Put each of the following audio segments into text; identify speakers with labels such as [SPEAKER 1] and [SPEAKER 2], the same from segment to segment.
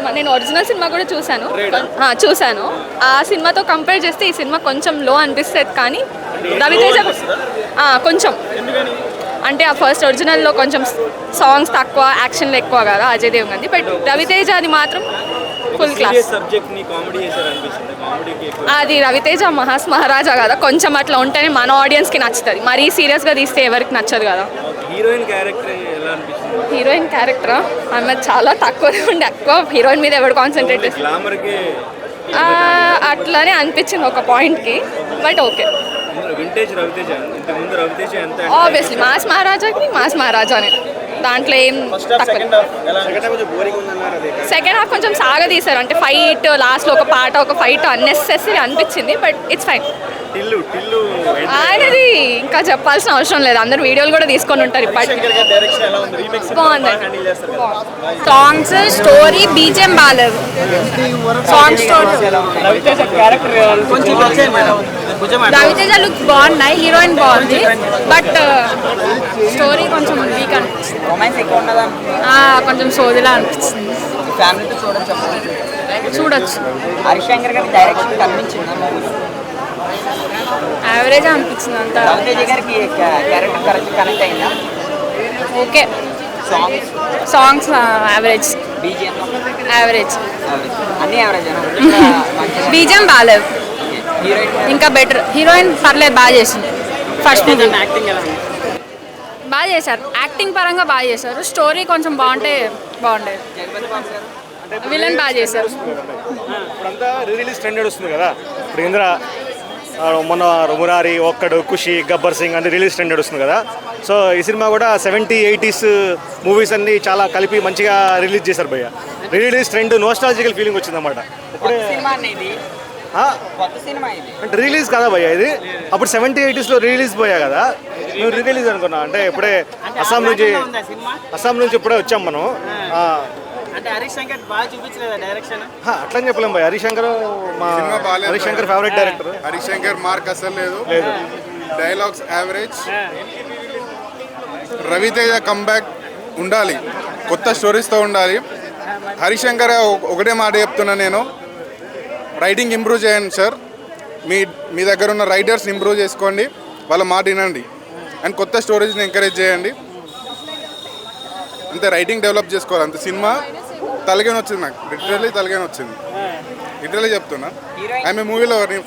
[SPEAKER 1] Cinema నేను original cinema కూడా చూశాను. ఆ సినిమాతో కంపేర్ చేస్తే ఈ సినిమా కొంచెం లో అనిపిస్తుంది, కానీ రవితేజ కొంచెం అంటే ఆ ఫస్ట్ ఒరిజినల్లో కొంచెం సాంగ్స్ తక్కువ, యాక్షన్లు ఎక్కువ కదా అజయ్ దేవగన్ది. బట్ రవితేజ అది మాత్రం ఫుల్ క్లాస్. అది రవితేజ మహారాజా కదా, కొంచెం అట్లా ఉంటేనే మన ఆడియన్స్కి నచ్చుతుంది. మరీ సీరియస్గా తీస్తే ఎవరికి నచ్చదు కదా. హీరోయిన్ క్యారెక్టరా ఆమె చాలా తక్కువనే ఉండే, ఎక్కువ హీరోయిన్ మీద ఎవరు కాన్సన్ట్రేట్ చేస్తారు అట్లానే అనిపించింది ఒక పాయింట్కి. బట్ ఓకే, ఆబ్వియస్లీ మాస్ మహారాజానే, దాంట్లో ఏం సెకండ్ హాఫ్ కొంచెం సాగా తీశారు. అంటే ఫైట్ లాస్ట్లో ఒక ఫైట్ అన్నెసెసరీ అనిపించింది. But it's fine. ఆయనది ఇంకా చెప్పాల్సిన అవసరం లేదు, అందరు వీడియోలు కూడా తీసుకొని ఉంటారు ఇప్పటికి. బాగుందండి.
[SPEAKER 2] సాంగ్స్, స్టోరీ, బీజిఎం బాగాలేదు. సాంగ్స్, రవితేజ లుక్ బాగున్నాయి, హీరోయిన్ బాగుంది. బట్ స్టోరీ కొంచెం వీక్ అనిపిస్తుంది, కొంచెం సోదిలా అనిపిస్తుంది. చూడొచ్చు.
[SPEAKER 3] హరిశంకర్ గారి డైరెక్షన్ కనిపించింది,
[SPEAKER 2] యావరేజ్ అనిపించింది అంతా.
[SPEAKER 3] రవితేజ గారికి క్యారెక్టర్ కనెక్ట్ అయిందా?
[SPEAKER 2] Okay. Songs average,
[SPEAKER 3] BGM
[SPEAKER 2] average,
[SPEAKER 3] అన్ని యావరేజ్.
[SPEAKER 2] బీజిఎం బాగాలేదు, ఇంకా బెటర్. హీరోయిన్ పర్లేదు, బాగా చేసింది. ఫస్ట్ బాగా చేశారు, యాక్టింగ్ పరంగా బాగా చేశారు. స్టోరీ కొంచెం బాగుండేది. విలన్ బాగా చేశారు.
[SPEAKER 4] ఇప్పుడంతా రిలీజ్ ట్రెండ్ వస్తుంది కదా. ఇప్పుడు ఇంద్ర మొన్న మురారి, ఒక్కడు, ఖుషి, గబ్బర్ సింగ్ అంటే రిలీజ్ ట్రెండ్ వస్తుంది కదా. సో ఈ సినిమా కూడా 70s, 80s మూవీస్ అన్ని చాలా కలిపి మంచిగా రిలీజ్ చేశారు భయ్య. రిలీజ్ ట్రెండ్ నోస్టాలజికల్ ఫీలింగ్ వచ్చిందన్నమాట. అంటే రిలీజ్ కదా భయ్య ఇది. అప్పుడు 70s, 80s రిలీజ్ పోయా కదా, నువ్వు రిలీజ్ అనుకున్నా. అంటే ఇప్పుడే అస్సాం నుంచి ఇప్పుడే వచ్చాం మనం. అట్లని చెప్పలేం భయ్. Harishankar favourite director.
[SPEAKER 5] Harishankar mark అసలు లేదు. Dialogues average. రవితేజ కంబ్యాక్ ఉండాలి, కొత్త స్టోరీస్తో ఉండాలి. హరిశంకర్ ఒకటే మాట చెప్తున్నా నేను, రైటింగ్ ఇంప్రూవ్ చేయండి సార్. మీ దగ్గర ఉన్న రైటర్స్ ఇంప్రూవ్ చేసుకోండి, వాళ్ళ మాట వినండి, అండ్ కొత్త స్టోరీస్ని ఎంకరేజ్ చేయండి. అంతే, రైటింగ్ డెవలప్ చేసుకోవాలి అంతే. సినిమా తలగానే వచ్చింది నాకు, తలగానే వచ్చింది, లిటరల్లీ చెప్తున్నా. ఆమె మూవీలో నేను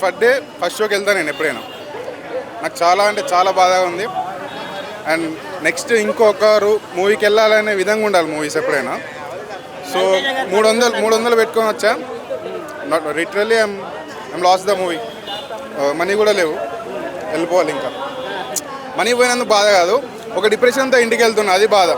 [SPEAKER 5] ఫస్ట్ షోకి వెళ్తాను నేను ఎప్పుడైనా. నాకు చాలా అంటే చాలా బాధగా ఉంది. అండ్ నెక్స్ట్ ఇంకొకరు మూవీకి వెళ్ళాలనే విధంగా ఉండాలి మూవీస్ ఎప్పుడైనా. సో 300 పెట్టుకొని వచ్చా. Literally I'm loss the movie. Money కూడా లేవు, వెళ్ళిపోవాలి. ఇంకా మనీ పోయినందుకు బాధ కాదు, ఒక డిప్రెషన్తో ఇంటికి వెళ్తున్నా, అది బాధ.